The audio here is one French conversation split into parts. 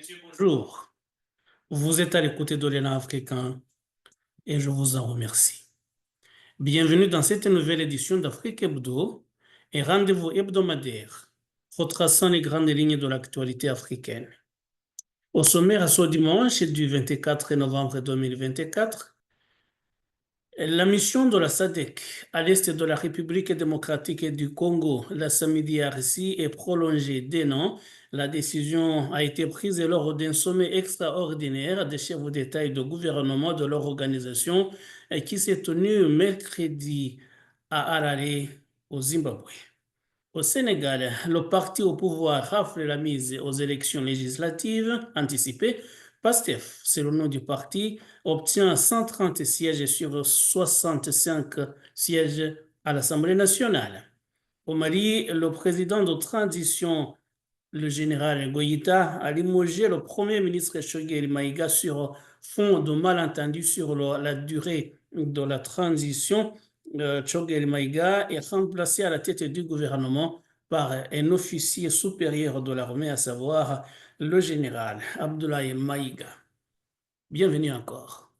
Monsieur, bonjour. Vous êtes à l'écoute de l'ENA africain et je vous en remercie. Bienvenue dans cette nouvelle édition d'Afrique Hebdo et rendez-vous hebdomadaire retraçant les grandes lignes de l'actualité africaine. Au sommaire, ce dimanche du 24 novembre 2024, la mission de la SADC à l'est de la République démocratique du Congo, la SAMIDRC, est prolongée d'un an. La décision a été prise lors d'un sommet extraordinaire des chefs d'État et de gouvernement de leur organisation qui s'est tenu mercredi à Harare, au Zimbabwe. Au Sénégal, le parti au pouvoir rafle la mise aux élections législatives anticipées. PASTEF, c'est le nom du parti, obtient 130 sièges sur 65 sièges à l'Assemblée nationale. Au Mali, le président de transition, le général Goïta, a limogé le premier ministre Choguel Maïga sur fond de malentendus sur la durée de la transition. Choguel Maïga est remplacé à la tête du gouvernement par un officier supérieur de l'armée, à savoir le général Abdoulaye Maïga. Bienvenue encore.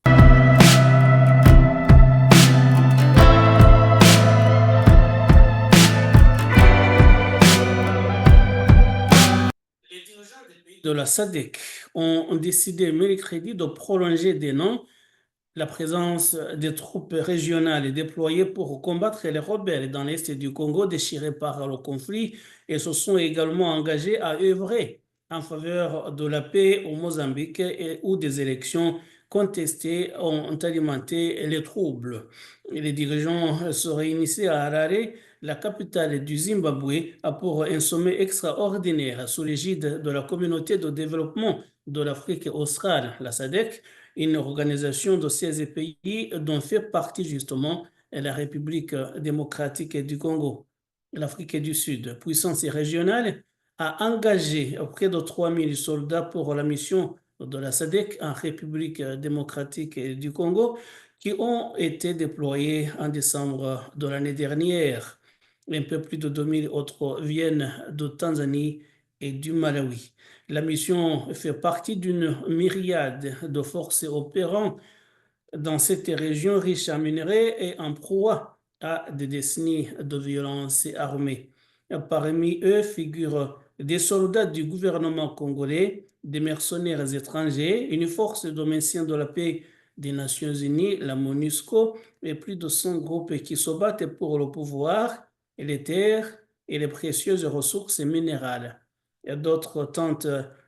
Les dirigeants des pays de la SADC ont décidé mercredi de prolonger d'un an la présence des troupes régionales déployées pour combattre les rebelles dans l'est du Congo déchirés par le conflit et se sont également engagés à œuvrer en faveur de la paix au Mozambique où des élections contestées ont alimenté les troubles. Les dirigeants se réunissaient à Harare, la capitale du Zimbabwe, pour un sommet extraordinaire sous l'égide de la communauté de développement de l'Afrique australe, la SADC, une organisation de 16 pays dont fait partie justement la République démocratique du Congo. L'Afrique du Sud, puissance régionale, a engagé près de 3000 soldats pour la mission de la SADC en République démocratique du Congo qui ont été déployés en décembre de l'année dernière. Un peu plus de 2000 autres viennent de Tanzanie et du Malawi. La mission fait partie d'une myriade de forces opérant dans cette région riche en minerais et en proie à des décennies de violences armées. Parmi eux figurent des soldats du gouvernement congolais, des mercenaires étrangers, une force de maintien de la paix des Nations Unies, la MONUSCO, et plus de 100 groupes qui se battent pour le pouvoir, les terres et les précieuses ressources minérales. Et d'autres tentent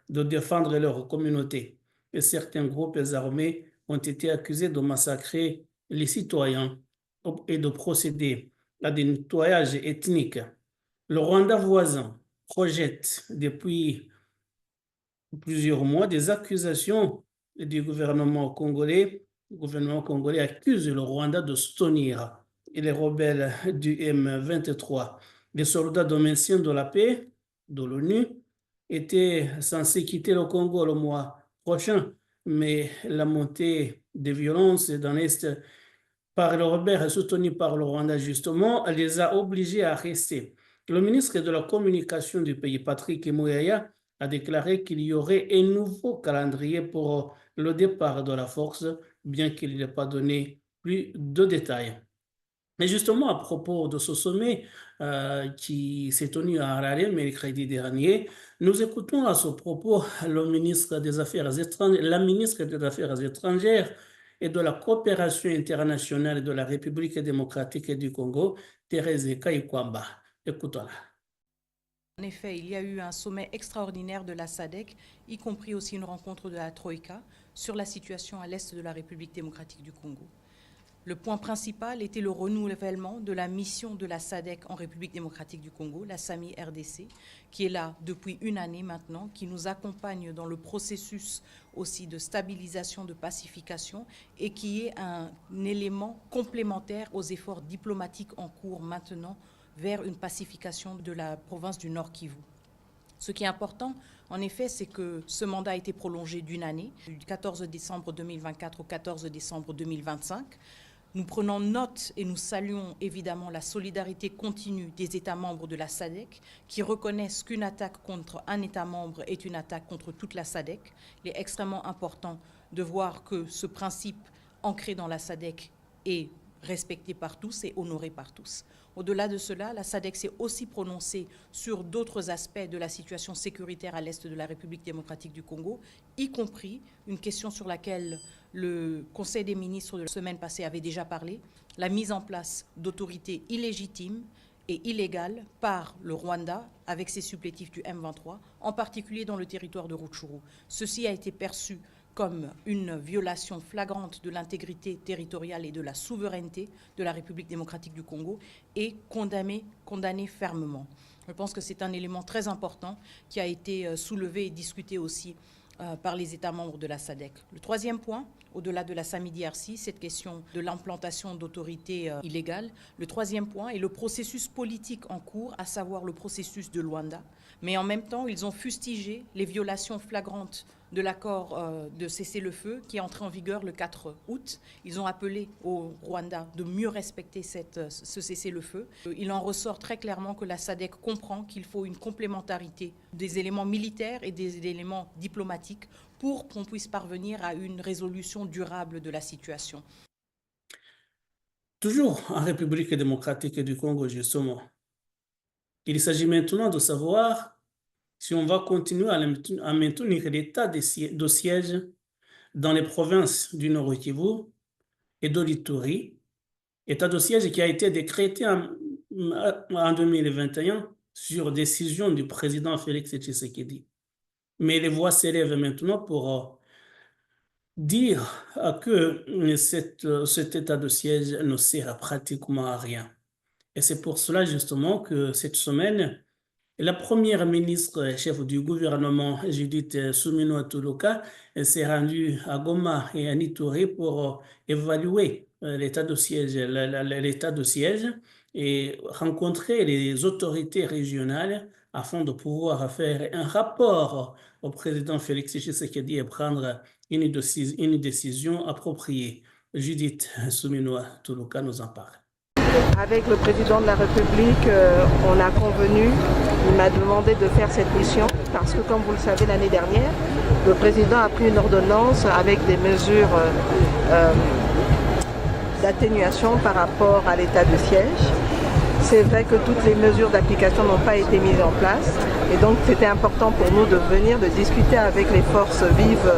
de défendre leur communauté. Et certains groupes armés ont été accusés de massacrer les citoyens et de procéder à des nettoyages ethniques. Le Rwanda voisin projette depuis plusieurs mois des accusations du gouvernement congolais. Le gouvernement congolais accuse le Rwanda de soutenir les rebelles du M23. Les soldats de maintien de la paix de l'ONU étaient censés quitter le Congo le mois prochain, mais la montée des violences dans l'Est par les rebelles soutenus par le Rwanda, justement, les a obligés à rester. Le ministre de la Communication du pays, Patrick Muyaya, a déclaré qu'il y aurait un nouveau calendrier pour le départ de la force, bien qu'il n'ait pas donné plus de détails. Mais justement, à propos de ce sommet qui s'est tenu à Harare mercredi dernier, nous écoutons à ce propos le ministre des Affaires étrangères, la ministre des Affaires étrangères et de la coopération internationale de la République démocratique du Congo, Thérèse Kayikwamba. Écoutons-la. En effet, il y a eu un sommet extraordinaire de la SADC, y compris aussi une rencontre de la Troïka sur la situation à l'est de la République démocratique du Congo. Le point principal était le renouvellement de la mission de la SADC en République démocratique du Congo, la SAMI-RDC, qui est là depuis une année maintenant, qui nous accompagne dans le processus aussi de stabilisation, de pacification, et qui est un élément complémentaire aux efforts diplomatiques en cours maintenant vers une pacification de la province du Nord Kivu. Ce qui est important, en effet, c'est que ce mandat a été prolongé d'une année, du 14 décembre 2024 au 14 décembre 2025. Nous prenons note et nous saluons évidemment la solidarité continue des États membres de la SADC qui reconnaissent qu'une attaque contre un État membre est une attaque contre toute la SADC. Il est extrêmement important de voir que ce principe ancré dans la SADC est respecté par tous et honoré par tous. Au-delà de cela, la SADC s'est aussi prononcée sur d'autres aspects de la situation sécuritaire à l'est de la République démocratique du Congo, y compris une question sur laquelle le Conseil des ministres de la semaine passée avait déjà parlé, la mise en place d'autorités illégitimes et illégales par le Rwanda avec ses supplétifs du M23, en particulier dans le territoire de Rutshuru. Ceci a été perçu comme une violation flagrante de l'intégrité territoriale et de la souveraineté de la République démocratique du Congo et condamné fermement. Je pense que c'est un élément très important qui a été soulevé et discuté aussi par les États membres de la SADC. Le troisième point, au-delà de la SAMI-DRC, cette question de l'implantation d'autorités illégales. Le troisième point est le processus politique en cours, à savoir le processus de Luanda. Mais en même temps, ils ont fustigé les violations flagrantes de l'accord de cessez-le-feu qui est entré en vigueur le 4 août. Ils ont appelé au Rwanda de mieux respecter ce cessez-le-feu. Il en ressort très clairement que la SADC comprend qu'il faut une complémentarité des éléments militaires et des éléments diplomatiques pour qu'on puisse parvenir à une résolution durable de la situation. Toujours en République démocratique du Congo, justement, il s'agit maintenant de savoir si on va continuer à maintenir l'état de siège dans les provinces du Nord Kivu et de l'Ituri, état de siège qui a été décrété en 2021 sur décision du président Félix Tshisekedi. Mais les voix s'élèvent maintenant pour dire que cet état de siège ne sert pratiquement à rien. Et c'est pour cela justement que cette semaine, la première ministre chef du gouvernement, Judith Suminwa Tuluka, s'est rendue à Goma et à Ituri pour évaluer l'état de siège, l'état de siège et rencontrer les autorités régionales afin de pouvoir faire un rapport au président Félix Tshisekedi et prendre une décision appropriée. Judith Suminwa Tuluka nous en parle. Avec le président de la République, on a convenu, il m'a demandé de faire cette mission parce que comme vous le savez l'année dernière, le président a pris une ordonnance avec des mesures d'atténuation par rapport à l'état de siège. C'est vrai que toutes les mesures d'application n'ont pas été mises en place et donc c'était important pour nous de venir, de discuter avec les forces vives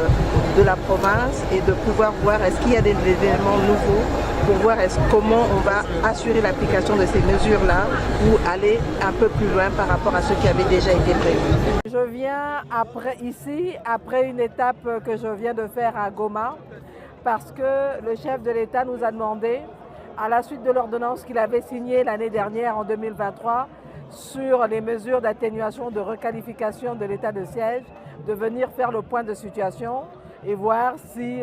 de la province et de pouvoir voir est-ce qu'il y a des éléments nouveaux pour voir comment on va assurer l'application de ces mesures-là ou aller un peu plus loin par rapport à ce qui avait déjà été prévu. Je viens après une étape que je viens de faire à Goma parce que le chef de l'État nous a demandé, à la suite de l'ordonnance qu'il avait signée l'année dernière en 2023 sur les mesures d'atténuation de requalification de l'état de siège, de venir faire le point de situation et voir si,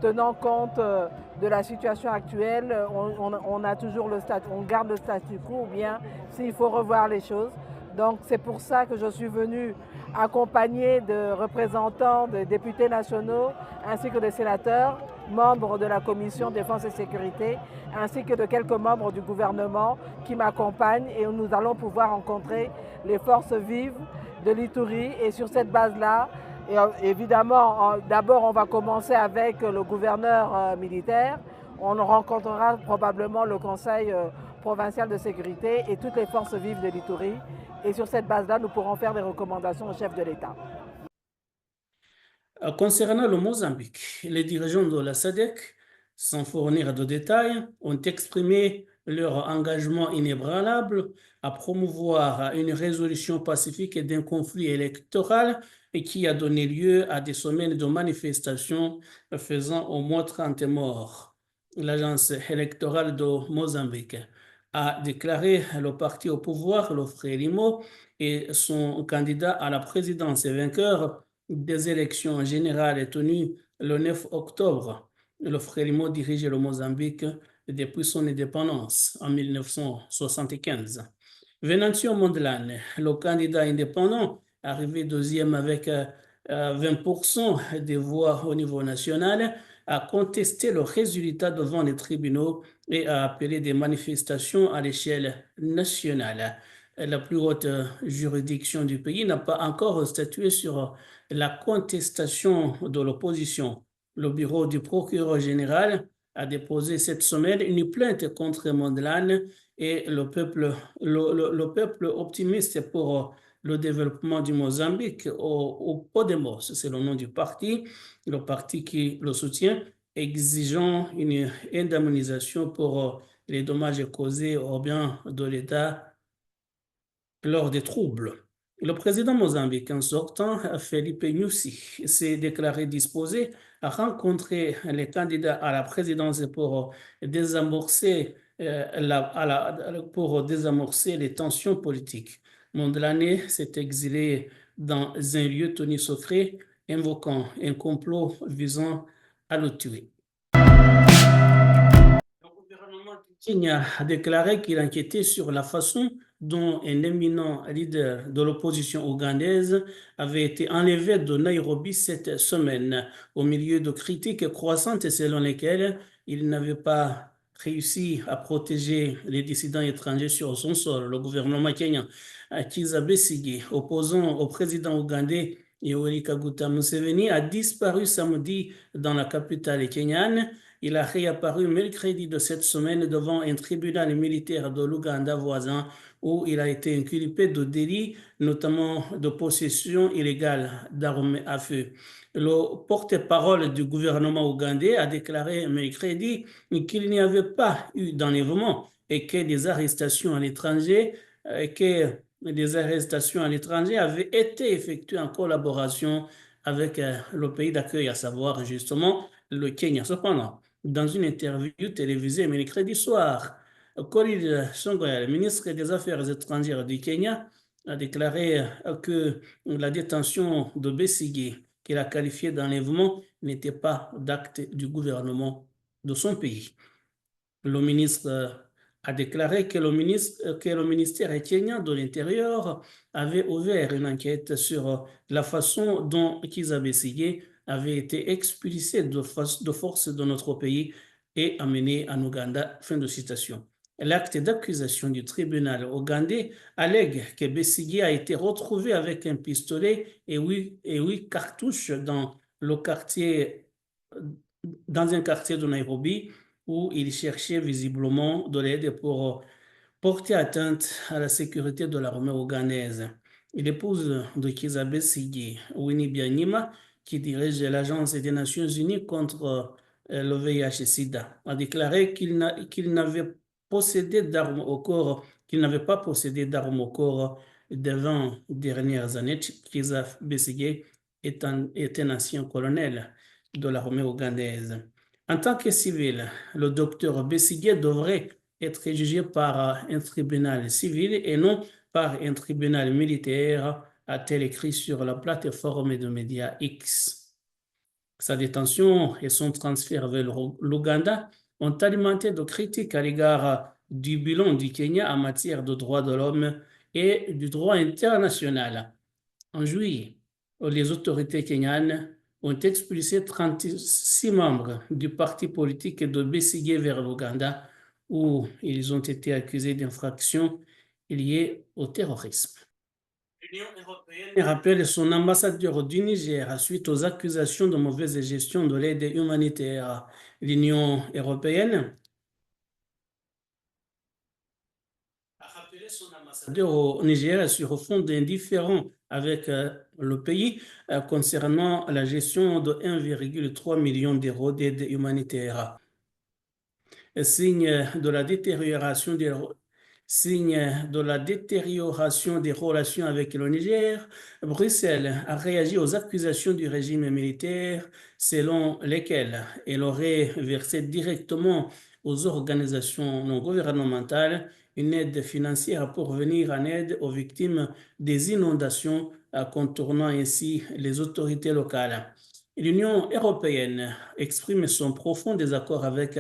tenant compte de la situation actuelle, on garde le statu quo ou bien s'il faut revoir les choses. Donc c'est pour ça que je suis venue accompagnée de représentants, de députés nationaux ainsi que de sénateurs, membres de la commission défense et sécurité, ainsi que de quelques membres du gouvernement qui m'accompagnent et nous allons pouvoir rencontrer les forces vives de l'Ituri et sur cette base-là, évidemment, d'abord on va commencer avec le gouverneur militaire, on rencontrera probablement le conseil provincial de sécurité et toutes les forces vives de l'Ituri et sur cette base-là nous pourrons faire des recommandations au chef de l'État. Concernant le Mozambique, les dirigeants de la SADC, sans fournir de détails, ont exprimé leur engagement inébranlable à promouvoir une résolution pacifique d'un conflit électoral et qui a donné lieu à des semaines de manifestations faisant au moins 30 morts. L'agence électorale de Mozambique a déclaré le parti au pouvoir, le Frelimo, et son candidat à la présidence vainqueur des élections générales tenues le 9 octobre. Le Frelimo dirigeait le Mozambique depuis son indépendance en 1975. Venancio Mondlane, le candidat indépendant, arrivé deuxième avec 20% des voix au niveau national, a contesté le résultat devant les tribunaux et a appelé des manifestations à l'échelle nationale. La plus haute juridiction du pays n'a pas encore statué sur la contestation de l'opposition. Le bureau du procureur général a déposé cette semaine une plainte contre Mondlane et le peuple optimiste pour le développement du Mozambique au Podemos, c'est le nom du parti, le parti qui le soutient, exigeant une indemnisation pour les dommages causés aux biens de l'État lors des troubles. Le président mozambicain sortant, Felipe Nyusi, s'est déclaré disposé à rencontrer les candidats à la présidence pour désamorcer, pour désamorcer les tensions politiques. Mondlane s'est exilé dans un lieu tenu secret, invoquant un complot visant à le tuer. Le gouvernement du Kenya a déclaré qu'il enquêtait sur la façon dont un éminent leader de l'opposition ougandaise avait été enlevé de Nairobi cette semaine, au milieu de critiques croissantes selon lesquelles il n'avait pas réussi à protéger les dissidents étrangers sur son sol. Le gouvernement kenyan, Kizza Besigye, opposant au président ougandais Yoweri Kaguta Museveni, a disparu samedi dans la capitale kenyane. Il a réapparu mercredi de cette semaine devant un tribunal militaire de l'Ouganda voisin où il a été inculpé de délits, notamment de possession illégale d'armes à feu. Le porte-parole du gouvernement ougandais a déclaré mercredi qu'il n'y avait pas eu d'enlèvement et que des arrestations à l'étranger, avaient été effectuées en collaboration avec le pays d'accueil, à savoir justement le Kenya. Cependant, dans une interview télévisée mercredi soir, Korir Songaya, le ministre des Affaires étrangères du Kenya, a déclaré que la détention de Besigye, qu'il a qualifié d'enlèvement, n'était pas d'acte du gouvernement de son pays. Le ministre a déclaré que le ministère kenyan de l'Intérieur avait ouvert une enquête sur la façon dont Kizza Besigye avait été expulsé de force de notre pays et amené en Ouganda. Fin de citation. L'acte d'accusation du tribunal ougandais allègue que Besigye a été retrouvé avec un pistolet et huit cartouches dans un quartier de Nairobi où il cherchait visiblement de l'aide pour porter atteinte à la sécurité de l'armée ougandaise. L'épouse de Kizza Besigye, Winnie Byanyima, qui dirige l'Agence des Nations Unies contre le VIH-Sida, a déclaré qu'il n'avait pas possédé d'armes au corps des 20 dernières années. Kizza Besigye est un ancien colonel de l'armée ougandaise. En tant que civil, le docteur Besigye devrait être jugé par un tribunal civil et non par un tribunal militaire, a-t-elle écrit sur la plateforme de médias X. Sa détention et son transfert vers l'Ouganda ont alimenté de critiques à l'égard du bilan du Kenya en matière de droits de l'homme et du droit international. En juillet, les autorités kenyanes ont expulsé 36 membres du parti politique de Besigye vers l'Ouganda, où ils ont été accusés d'infractions liées au terrorisme. L'Union européenne rappelle son ambassadeur du Niger suite aux accusations de mauvaise gestion de l'aide humanitaire. L'Union européenne a rappelé son ambassadeur au Niger sur fond d'indifférent avec le pays concernant la gestion de 1,3 million d'euros d'aide humanitaire. Signe de la détérioration des relations avec le Niger, Bruxelles a réagi aux accusations du régime militaire selon lesquelles elle aurait versé directement aux organisations non gouvernementales une aide financière pour venir en aide aux victimes des inondations, contournant ainsi les autorités locales. L'Union européenne exprime son profond désaccord avec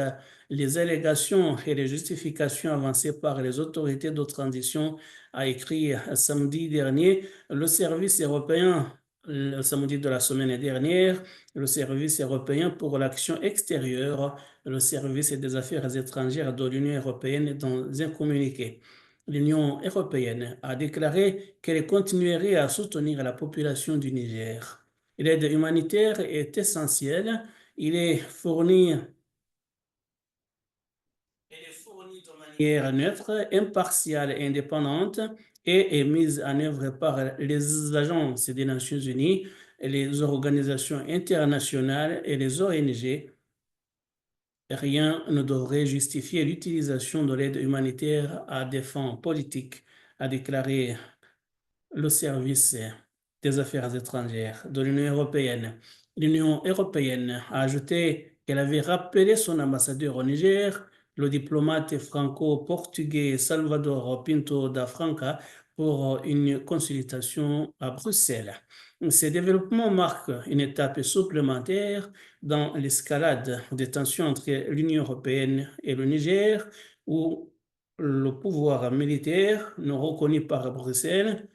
les allégations et les justifications avancées par les autorités de transition, a écrit samedi dernier le service européen le samedi de la semaine dernière, le service européen pour l'action extérieure, le service des affaires étrangères de l'Union européenne dans un communiqué. L'Union européenne a déclaré qu'elle continuerait à soutenir la population du Niger. L'aide humanitaire est essentielle. Il est fourni Elle est fournie de manière neutre, impartiale et indépendante et est mise en œuvre par les agences des Nations Unies, les organisations internationales et les ONG. Rien ne devrait justifier l'utilisation de l'aide humanitaire à des fins politiques, a déclaré le service des affaires étrangères de l'Union européenne. L'Union européenne a ajouté qu'elle avait rappelé son ambassadeur au Niger, le diplomate franco-portugais Salvador Pinto da Franca, pour une consultation à Bruxelles. Ces développements marquent une étape supplémentaire dans l'escalade des tensions entre l'Union européenne et le Niger, où le pouvoir militaire, non reconnu par Bruxelles,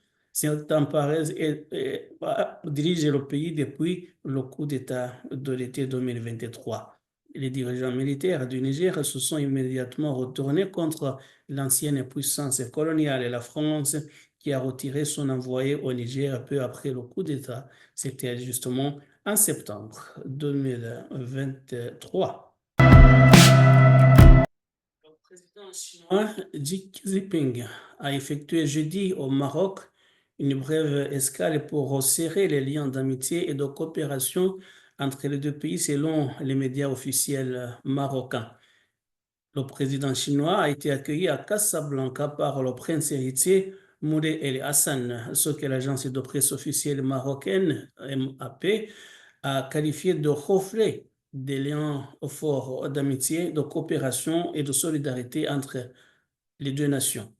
dirige le pays depuis le coup d'État de l'été 2023. Les dirigeants militaires du Niger se sont immédiatement retournés contre l'ancienne puissance coloniale et la France, qui a retiré son envoyé au Niger peu après le coup d'État. C'était justement en septembre 2023. Le président chinois Xi Jinping a effectué jeudi au Maroc une brève escale pour resserrer les liens d'amitié et de coopération entre les deux pays selon les médias officiels marocains. Le président chinois a été accueilli à Casablanca par le prince héritier Moulay El Hassan, ce que l'agence de presse officielle marocaine MAP a qualifié de reflet des liens forts d'amitié, de coopération et de solidarité entre les deux nations.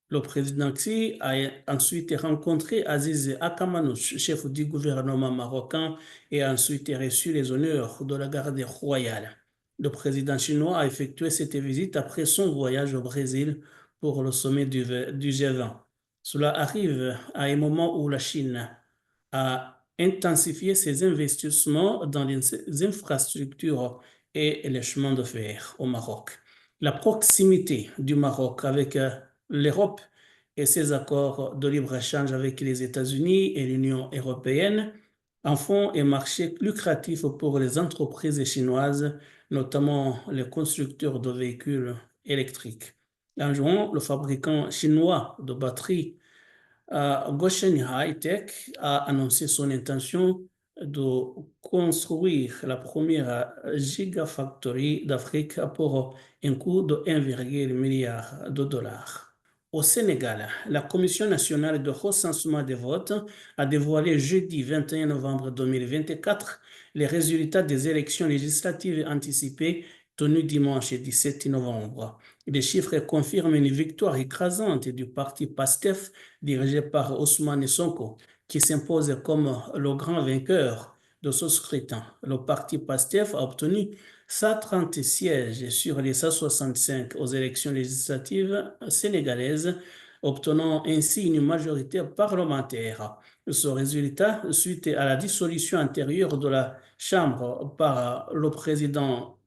Le président Xi a ensuite rencontré Aziz Akamanouch, chef du gouvernement marocain, et a ensuite reçu les honneurs de la garde royale. Le président chinois a effectué cette visite après son voyage au Brésil pour le sommet du G20. Cela arrive à un moment où la Chine a intensifié ses investissements dans les infrastructures et les chemins de fer au Maroc. La proximité du Maroc avec l'Europe et ses accords de libre-échange avec les États-Unis et l'Union européenne en font un marché lucratif pour les entreprises chinoises, notamment les constructeurs de véhicules électriques. En juin, le fabricant chinois de batteries Goshen High-Tech a annoncé son intention de construire la première gigafactory d'Afrique pour un coût de 1,1 milliard de dollars. Au Sénégal, la Commission nationale de recensement des votes a dévoilé jeudi 21 novembre 2024 les résultats des élections législatives anticipées tenues dimanche 17 novembre. Les chiffres confirment une victoire écrasante du parti PASTEF dirigé par Ousmane Sonko, qui s'impose comme le grand vainqueur de ce scrutin. Le parti PASTEF a obtenu 130 sièges sur les 165 aux élections législatives sénégalaises, obtenant ainsi une majorité parlementaire. Ce résultat, suite à la dissolution antérieure de la Chambre par le président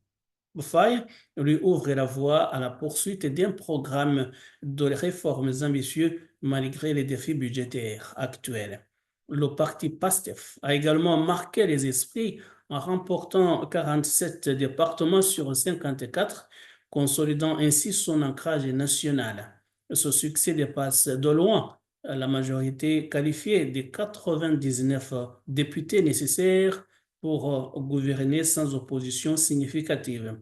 Faye, lui ouvre la voie à la poursuite d'un programme de réformes ambitieux malgré les défis budgétaires actuels. Le parti PASTEF a également marqué les esprits en remportant 47 départements sur 54, consolidant ainsi son ancrage national. Ce succès dépasse de loin la majorité qualifiée des 99 députés nécessaires pour gouverner sans opposition significative.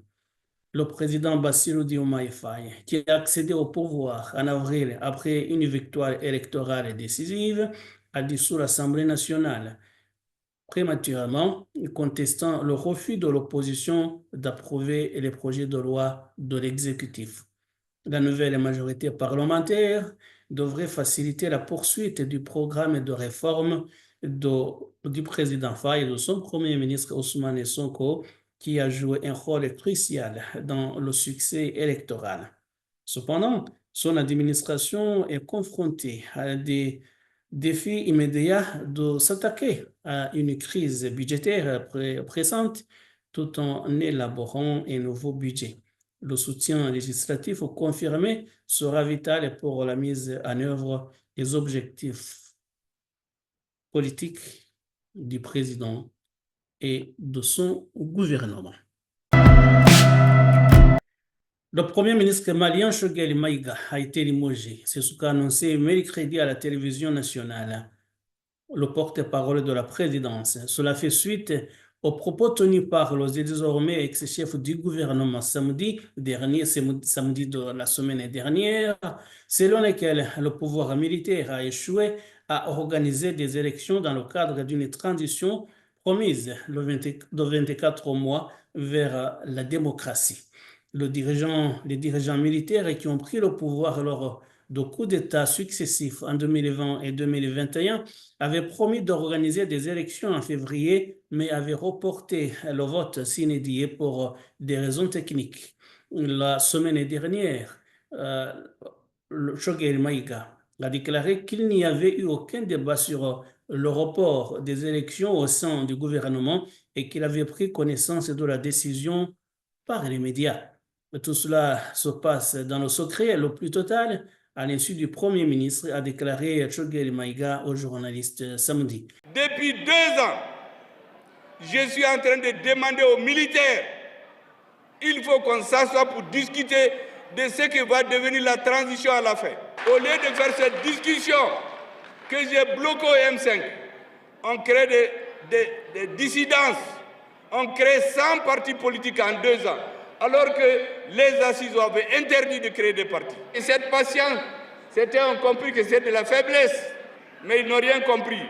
Le président Bassirou Diomaye Faye, qui a accédé au pouvoir en avril après une victoire électorale décisive, a dissous l'Assemblée nationale prématurément, contestant le refus de l'opposition d'approuver les projets de loi de l'exécutif. La nouvelle majorité parlementaire devrait faciliter la poursuite du programme de réforme du président Faye et de son premier ministre Ousmane Sonko, qui a joué un rôle crucial dans le succès électoral. Cependant, son administration est confrontée à des défi immédiat de s'attaquer à une crise budgétaire pressante tout en élaborant un nouveau budget. Le soutien législatif confirmé sera vital pour la mise en œuvre des objectifs politiques du président et de son gouvernement. Le Premier ministre malien Choguel Maïga a été limogé. C'est ce qu'a annoncé mercredi à la télévision nationale le porte-parole de la présidence. Cela fait suite aux propos tenus par le désormais ex-chef du gouvernement samedi de la semaine dernière, selon lesquels le pouvoir militaire a échoué à organiser des élections dans le cadre d'une transition promise de 24 mois vers la démocratie. Les dirigeants militaires qui ont pris le pouvoir lors de coups d'État successifs en 2020 et 2021 avaient promis d'organiser des élections en février, mais avaient reporté le vote sine die pour des raisons techniques. La semaine dernière, Choguel Maïga a déclaré qu'il n'y avait eu aucun débat sur le report des élections au sein du gouvernement et qu'il avait pris connaissance de la décision par les médias. Tout cela se passe dans le secret le plus total, à l'insu du Premier ministre, a déclaré Choguel Maïga aux journalistes samedi. Depuis 2 ans, je suis en train de demander aux militaires, il faut qu'on s'assoie pour discuter de ce que va devenir la transition à la fin. Au lieu de faire cette discussion que j'ai bloquée au M5, on crée des dissidences, on crée 100 partis politiques en 2 ans. Alors que les assises avaient interdit de créer des partis. Et cette patience, certains ont compris que c'est de la faiblesse, mais ils n'ont rien compris.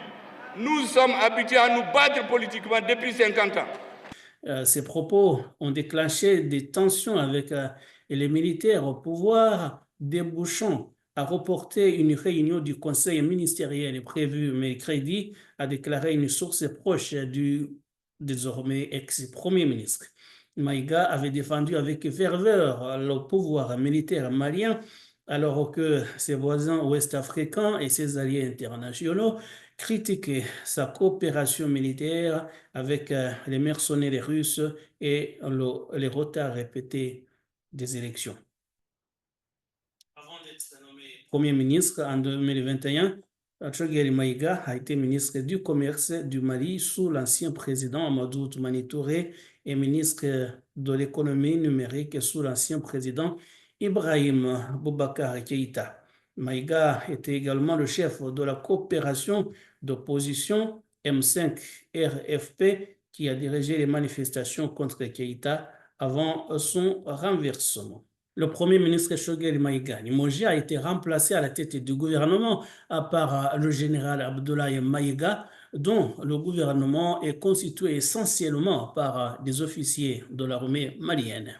Nous sommes habitués à nous battre politiquement depuis 50 ans. Ces propos ont déclenché des tensions avec les militaires au pouvoir, débouchant à reporter une réunion du conseil ministériel prévue mercredi, a déclaré une source proche du désormais ex-premier ministre. Maïga avait défendu avec ferveur le pouvoir militaire malien, alors que ses voisins ouest-africains et ses alliés internationaux critiquaient sa coopération militaire avec les mercenaires russes et les retards répétés des élections. Avant d'être nommé Premier ministre en 2021, Choguel Maïga a été ministre du Commerce du Mali sous l'ancien président Amadou Toumani Touré et ministre de l'économie numérique sous l'ancien président Ibrahim Boubacar Keïta. Maïga était également le chef de la coopération d'opposition M5 RFP qui a dirigé les manifestations contre Keïta avant son renversement. Le Premier ministre Choguel Maïga limogé a été remplacé à la tête du gouvernement par le général Abdoulaye Maïga, dont le gouvernement est constitué essentiellement par des officiers de l'armée malienne.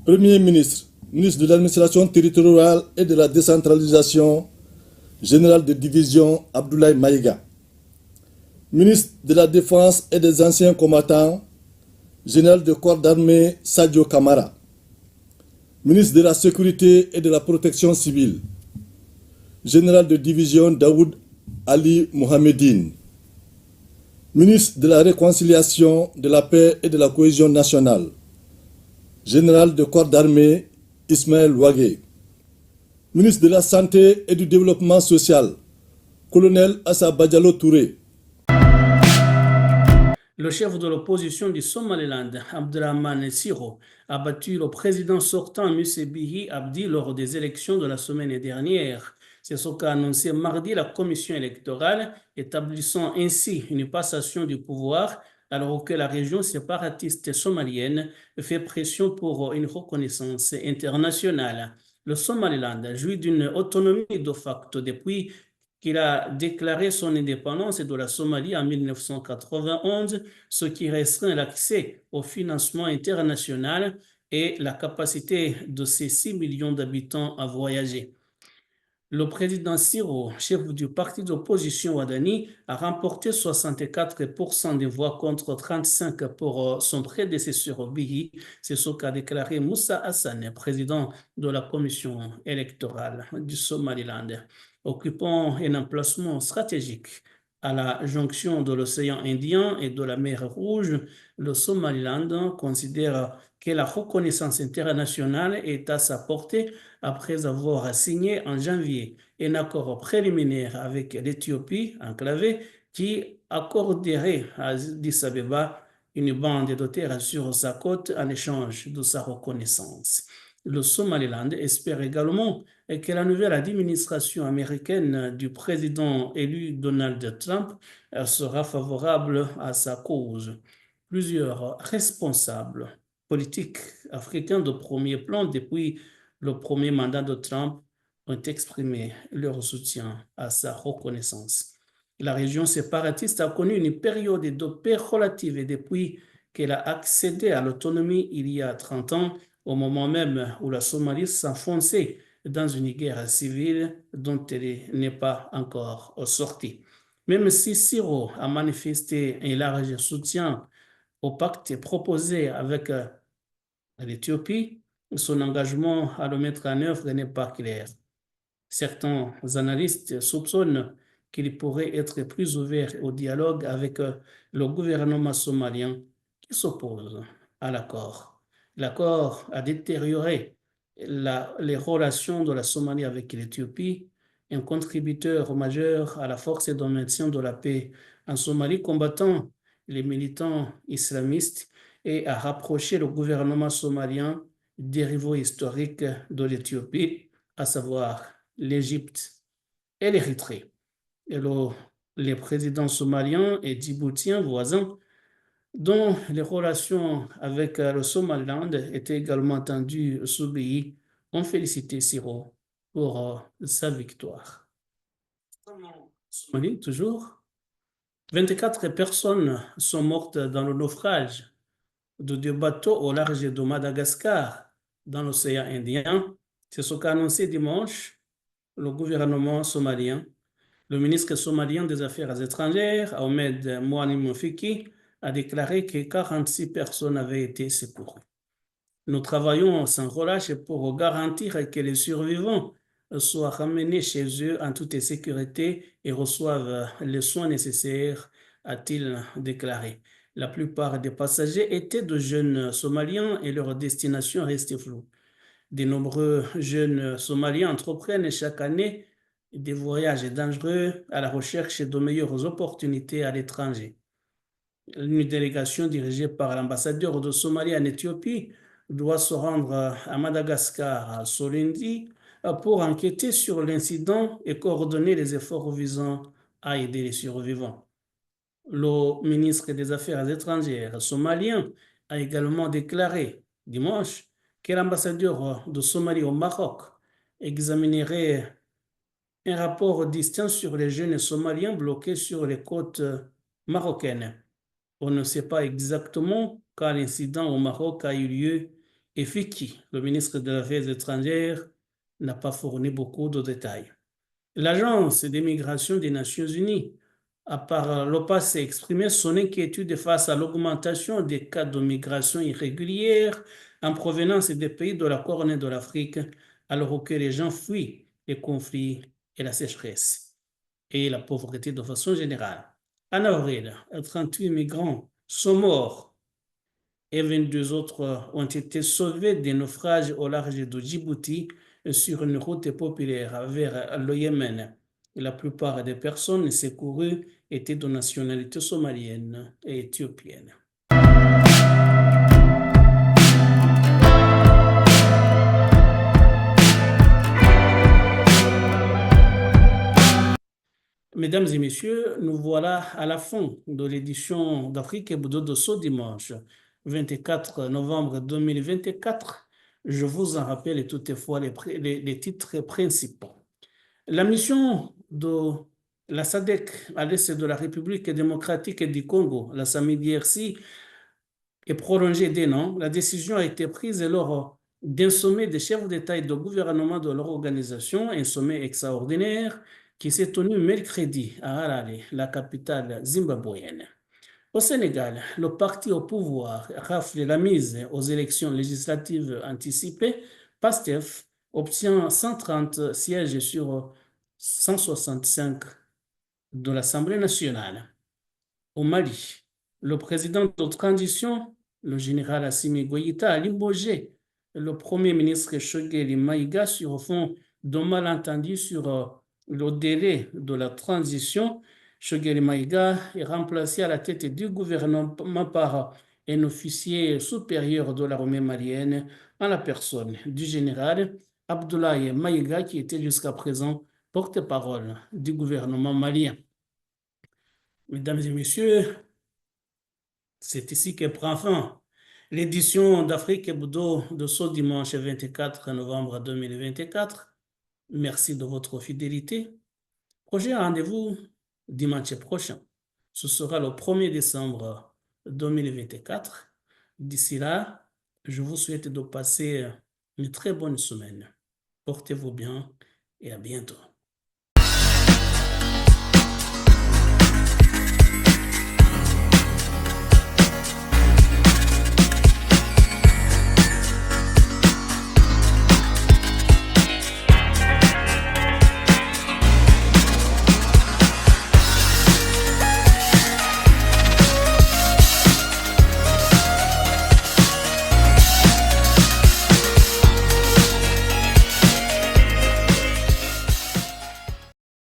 Premier ministre, ministre de l'administration territoriale et de la décentralisation, général de division Abdoulaye Maïga. Ministre de la Défense et des anciens combattants, général de corps d'armée Sadio Kamara. Ministre de la Sécurité et de la Protection civile, général de division Daoud Ali Mohamedine. Ministre de la Réconciliation, de la Paix et de la Cohésion nationale, général de corps d'armée Ismaël Ouagé. Ministre de la Santé et du Développement social, colonel Assa Badialo Touré. Le chef de l'opposition du Somaliland, Abdrahmane Siro, a battu le président sortant Muse Bihi Abdi lors des élections de la semaine dernière. C'est ce qu'a annoncé mardi la commission électorale, établissant ainsi une passation du pouvoir alors que la région séparatiste somalienne fait pression pour une reconnaissance internationale. Le Somaliland jouit d'une autonomie de facto depuis qu'il a déclaré son indépendance de la Somalie en 1991, ce qui restreint l'accès au financement international et la capacité de ses 6 millions d'habitants à voyager. Le président Siro, chef du parti d'opposition Wadani, a remporté 64% des voix contre 35% pour son prédécesseur Bihi. C'est ce qu'a déclaré Moussa Hassan, président de la commission électorale du Somaliland. occupant un emplacement stratégique à la jonction de l'océan Indien et de la mer Rouge. Le Somaliland considère que la reconnaissance internationale est à sa portée après avoir signé en janvier un accord préliminaire avec l'Éthiopie enclavée qui accorderait à Addis Abeba une bande de terre sur sa côte en échange de sa reconnaissance. Le Somaliland espère également que la nouvelle administration américaine du président élu Donald Trump sera favorable à sa cause. Plusieurs responsables politiques africains de premier plan depuis le premier mandat de Trump ont exprimé leur soutien à sa reconnaissance. La région séparatiste a connu une période de paix relative depuis qu'elle a accédé à l'autonomie il y a 30 ans, au moment même où la Somalie s'enfonçait dans une guerre civile dont elle n'est pas encore sortie. Même si Siro a manifesté un large soutien au pacte proposé avec l'Éthiopie, son engagement à le mettre en œuvre n'est pas clair. Certains analystes soupçonnent qu'il pourrait être plus ouvert au dialogue avec le gouvernement somalien qui s'oppose à l'accord. L'accord a détérioré les relations de la Somalie avec l'Éthiopie, un contributeur majeur à la force de maintien de la paix en Somalie combattant les militants islamistes et a rapproché le gouvernement somalien des rivaux historiques de l'Éthiopie, à savoir l'Égypte et l'Érythrée. Et les présidents somaliens et djiboutiens voisins, dont les relations avec le Somaliland étaient également tendues sous pays, ont félicité Siro pour sa victoire. Somalie, toujours, 24 personnes sont mortes dans le naufrage de 2 bateaux au large de Madagascar, dans l'océan Indien. C'est ce qu'a annoncé dimanche le gouvernement somalien. Le ministre somalien des Affaires étrangères, Ahmed Moualim Fiki, a déclaré que 46 personnes avaient été secourues. Nous travaillons sans relâche pour garantir que les survivants soient ramenés chez eux en toute sécurité et reçoivent les soins nécessaires, a-t-il déclaré. La plupart des passagers étaient de jeunes Somaliens et leur destination restait floue. De nombreux jeunes Somaliens entreprennent chaque année des voyages dangereux à la recherche de meilleures opportunités à l'étranger. Une délégation dirigée par l'ambassadeur de Somalie en Éthiopie doit se rendre à Madagascar ce lundi pour enquêter sur l'incident et coordonner les efforts visant à aider les survivants. Le ministre des Affaires étrangères somalien a également déclaré dimanche que l'ambassadeur de Somalie au Maroc examinerait un rapport distinct sur les jeunes Somaliens bloqués sur les côtes marocaines. On ne sait pas exactement quand l'incident au Maroc a eu lieu et Fiki, le ministre des Affaires étrangères, n'a pas fourni beaucoup de détails. L'Agence des migrations des Nations Unies a par le passé exprimé son inquiétude face à l'augmentation des cas de migration irrégulière en provenance des pays de la Corne de l'Afrique, alors que les gens fuient les conflits et la sécheresse et la pauvreté de façon générale. En avril, 38 migrants sont morts et 22 autres ont été sauvés des naufrages au large de Djibouti sur une route populaire vers le Yémen. La plupart des personnes secourues étaient de nationalité somalienne et éthiopienne. Mesdames et messieurs, nous voilà à la fin de l'édition d'Afrique Hebdo de ce dimanche, 24 novembre 2024. Je vous en rappelle toutefois les titres principaux. La mission de la SADC à l'est de la République démocratique du Congo, la SAMI-DRC, est prolongée d'un an. La décision a été prise lors d'un sommet des chefs d'État et de gouvernement de leur organisation, un sommet extraordinaire qui s'est tenu mercredi à Harare, la capitale zimbabwéenne. Au Sénégal, le parti au pouvoir rafle la mise aux élections législatives anticipées. PASTEF obtient 130 sièges sur 165 de l'Assemblée nationale. Au Mali, le président de transition, le général Assimi Goïta, a limogé le premier ministre Choguel Maïga sur fond d'un malentendu sur le délai de la transition. Choguel Maïga est remplacé à la tête du gouvernement par un officier supérieur de l'armée malienne en la personne du général Abdoulaye Maïga, qui était jusqu'à présent porte-parole du gouvernement malien. Mesdames et messieurs, c'est ici que prend fin l'édition d'Afrique Hebdo de ce dimanche 24 novembre 2024. Merci de votre fidélité. Prochain rendez-vous dimanche prochain. Ce sera le 1er décembre 2024. D'ici là, je vous souhaite de passer une très bonne semaine. Portez-vous bien et à bientôt.